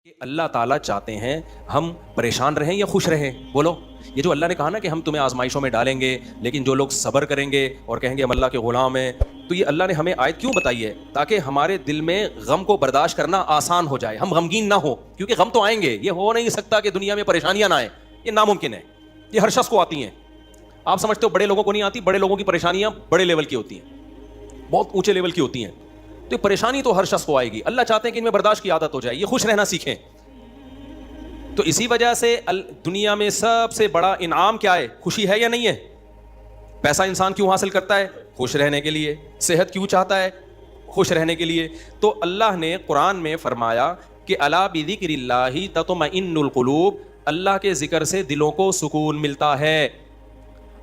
کہ اللہ تعالیٰ چاہتے ہیں ہم پریشان رہیں یا خوش رہیں؟ بولو. یہ جو اللہ نے کہا نا کہ ہم تمہیں آزمائشوں میں ڈالیں گے لیکن جو لوگ صبر کریں گے اور کہیں گے ہم اللہ کے غلام ہیں، تو یہ اللہ نے ہمیں آیت کیوں بتائی ہے؟ تاکہ ہمارے دل میں غم کو برداشت کرنا آسان ہو جائے، ہم غمگین نہ ہو، کیونکہ غم تو آئیں گے. یہ ہو نہیں سکتا کہ دنیا میں پریشانیاں نہ آئیں، یہ ناممکن ہے. یہ ہر شخص کو آتی ہیں. آپ سمجھتے ہو بڑے لوگوں کو نہیں آتی؟ بڑے لوگوں کی پریشانیاں بڑے لیول کی ہوتی ہیں، بہت اونچے لیول کی ہوتی ہیں. تو پریشانی تو ہر شخص کو آئے گی. اللہ چاہتے ہیں کہ ان میں برداشت کی عادت ہو جائے، یہ خوش رہنا سیکھیں. تو اسی وجہ سے دنیا میں سب سے بڑا انعام کیا ہے؟ خوشی ہے یا نہیں ہے؟ پیسہ انسان کیوں حاصل کرتا ہے؟ خوش رہنے کے لیے. صحت کیوں چاہتا ہے؟ خوش رہنے کے لیے. تو اللہ نے قرآن میں فرمایا کہ الا بذکر اللہ تطمئن القلوب، اللہ کے ذکر سے دلوں کو سکون ملتا ہے.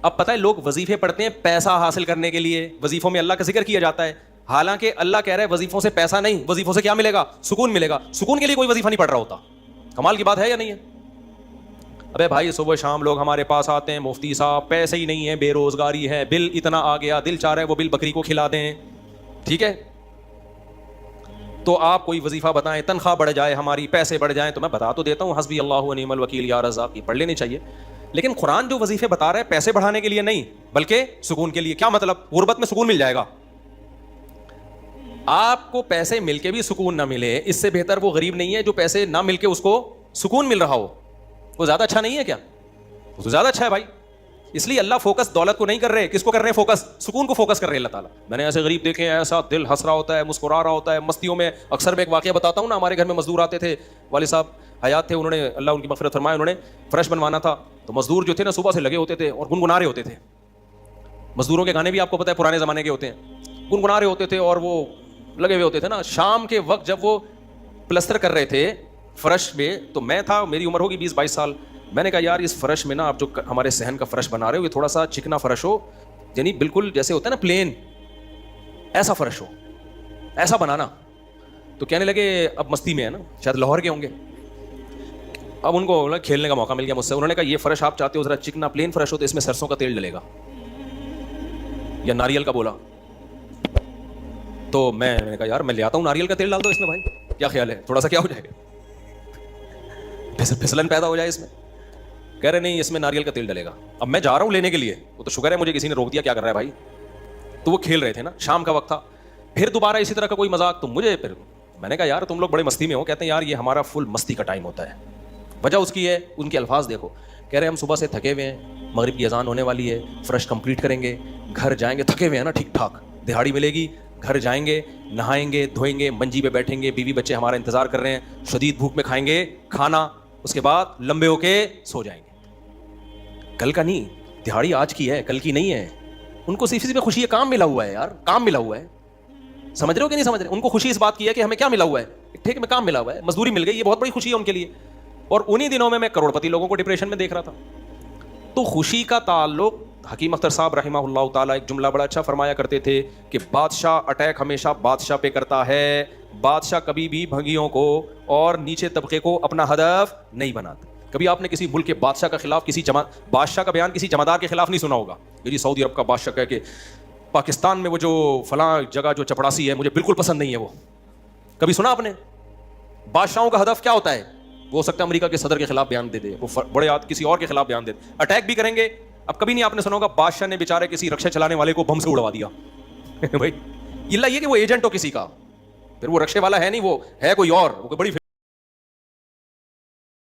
اب پتہ ہے لوگ وظیفے پڑھتے ہیں پیسہ حاصل کرنے کے لیے، وظیفوں میں اللہ کا ذکر کیا جاتا ہے، حالانکہ اللہ کہہ رہا ہے وظیفوں سے پیسہ نہیں، وظیفوں سے کیا ملے گا؟ سکون ملے گا. سکون کے لیے کوئی وظیفہ نہیں پڑھ رہا ہوتا. کمال کی بات ہے یا نہیں ہے؟ ابے بھائی صبح شام لوگ ہمارے پاس آتے ہیں، مفتی صاحب پیسے ہی نہیں ہیں، بے روزگاری ہے، بل اتنا آ گیا، دل چاہ رہا ہے وہ بل بکری کو کھلا دیں. ٹھیک ہے، تو آپ کوئی وظیفہ بتائیں، تنخواہ بڑھ جائے ہماری، پیسے بڑھ جائیں. تو میں بتا تو دیتا ہوں حسبی اللہ و نعم الوکیل یا رزاق، یہ پڑھ لینی چاہیے. لیکن قرآن جو وظیفے بتا رہا ہے پیسے بڑھانے کے لیے نہیں بلکہ سکون کے لیے. کیا مطلب؟ غربت میں سکون مل جائے گا. آپ کو پیسے مل کے بھی سکون نہ ملے، اس سے بہتر وہ غریب نہیں ہے جو پیسے نہ مل کے اس کو سکون مل رہا ہو. وہ زیادہ اچھا نہیں ہے کیا؟ وہ تو زیادہ اچھا ہے بھائی. اس لیے اللہ فوکس دولت کو نہیں کر رہے، کس کو کر رہے ہیں؟ فوکس سکون کو فوکس کر رہے ہیں اللہ تعالیٰ. میں نے ایسے غریب دیکھے ہیں، ایسا دل ہنس رہا ہوتا ہے، مسکرا رہا ہوتا ہے مستیوں میں. اکثر میں ایک واقعہ بتاتا ہوں نا، ہمارے گھر میں مزدور آتے تھے، والد صاحب حیات تھے، انہوں نے اللہ ان کی مغفرت فرمائے، انہوں نے فرش بنوانا تھا. تو مزدور جو تھے نا صبح سے لگے ہوتے تھے اور گنگنا رہے ہوتے تھے. مزدوروں کے گانے بھی آپ کو پتہ ہے پرانے زمانے کے ہوتے ہیں، گنگنا رہے ہوتے تھے اور وہ لگے ہوئے ہوتے تھے نا. شام کے وقت جب وہ پلستر کر رہے تھے فرش میں، تو میں تھا، میری عمر ہوگی 20-22 سال. میں نے کہا یار اس فرش میں نا آپ جو ہمارے صحن کا فرش بنا رہے ہو یہ تھوڑا سا چکنا فرش ہو، یعنی بالکل جیسے ہوتا ہے نا پلین، ایسا فرش ہو، ایسا بنانا. تو کہنے لگے، اب مستی میں ہے نا، شاید لاہور کے ہوں گے، اب ان کو کھیلنے کا موقع مل گیا مجھ سے. انہوں نے کہا یہ فرش آپ چاہتے ہو ذرا چکنا پلین فرش ہو تو اس میں سرسوں کا تیل ڈلے گا یا ناریل کا. بولا تو میں نے کہا یار میں لے آتا ہوں ناریل کا تیل ڈال دو اس میں بھائی، کیا خیال ہے؟ تھوڑا سا کیا ہو جائے گا، پھسلن پیدا ہو جائے اس میں. کہہ رہے نہیں اس میں ناریل کا تیل ڈلے گا. اب میں جا رہا ہوں لینے کے لیے، وہ تو شکر ہے مجھے کسی نے روک دیا، کیا کر رہا ہے بھائی. تو وہ کھیل رہے تھے نا، شام کا وقت تھا. پھر دوبارہ اسی طرح کا کوئی مذاق، تو مجھے پھر میں نے کہا یار تم لوگ بڑے مستی میں ہو. کہتے ہیں یار یہ ہمارا فل مستی کا ٹائم ہوتا ہے. وجہ اس کی ہے، ان کے الفاظ دیکھو. کہہ رہے ہم صبح سے تھکے ہوئے ہیں، مغرب کی اذان ہونے والی ہے، فرش کمپلیٹ کریں گے، گھر جائیں گے، تھکے ہوئے ہیں نا ٹھیک ٹھاک، دہاڑی ملے گی، گھر جائیں گے، نہائیں گے، دھوئیں گے، منجی پہ بیٹھیں گے، بیوی بچے ہمارا انتظار کر رہے ہیں، شدید بھوک میں کھائیں گے کھانا، اس کے بعد لمبے ہو کے سو جائیں گے. کل کا نہیں، دہاڑی آج کی ہے، کل کی نہیں ہے. ان کو صرف خوشی ہے، کام ملا ہوا ہے یار، کام ملا ہوا ہے. سمجھ رہے ہو کہ نہیں سمجھ رہے؟ ان کو خوشی اس بات کی ہے کہ ہمیں کیا ملا ہوا ہے، ٹھیک میں کام ملا ہوا ہے، مزدوری مل گئی، یہ بہت بڑی خوشی ہے ان کے لیے. اور انہی دنوں میں کروڑ پتی لوگوں کو ڈپریشن میں دیکھ رہا تھا. تو خوشی کا تعلق، حکیم اختر صاحب رحمہ اللہ تعالیٰ ایک جملہ بڑا اچھا فرمایا کرتے تھے کہ بادشاہ اٹیک ہمیشہ بادشاہ پہ کرتا ہے، بادشاہ کبھی بھی بھنگیوں کو اور نیچے طبقے کو اپنا ہدف نہیں بناتا. کبھی آپ نے کسی ملک کے بادشاہ کا خلاف کسی بادشاہ کا بیان کسی جمعدار کے خلاف نہیں سنا ہوگا. یہ جی سعودی عرب کا بادشاہ کہہ کہ پاکستان میں وہ جو فلاں جگہ جو چپڑاسی ہے مجھے بالکل پسند نہیں ہے. وہ کبھی سنا آپ نے؟ بادشاہوں کا ہدف کیا ہوتا ہے؟ وہ ہو سکتا ہے امریکہ کے صدر کے خلاف بیان دے دے، وہ بڑے کسی اور کے خلاف بیان دے دے، اٹیک بھی کریں گے. اب کبھی نہیں آپ نے سنا ہوگا بادشاہ نے بیچارے کسی رکشے چلانے والے کو بم سے اڑوا دیا بھائی. اللہ یہ کہ وہ ایجنٹ ہو کسی کا، پھر وہ رکشے والا ہے نہیں، وہ ہے کوئی اور، وہ کوئی بڑی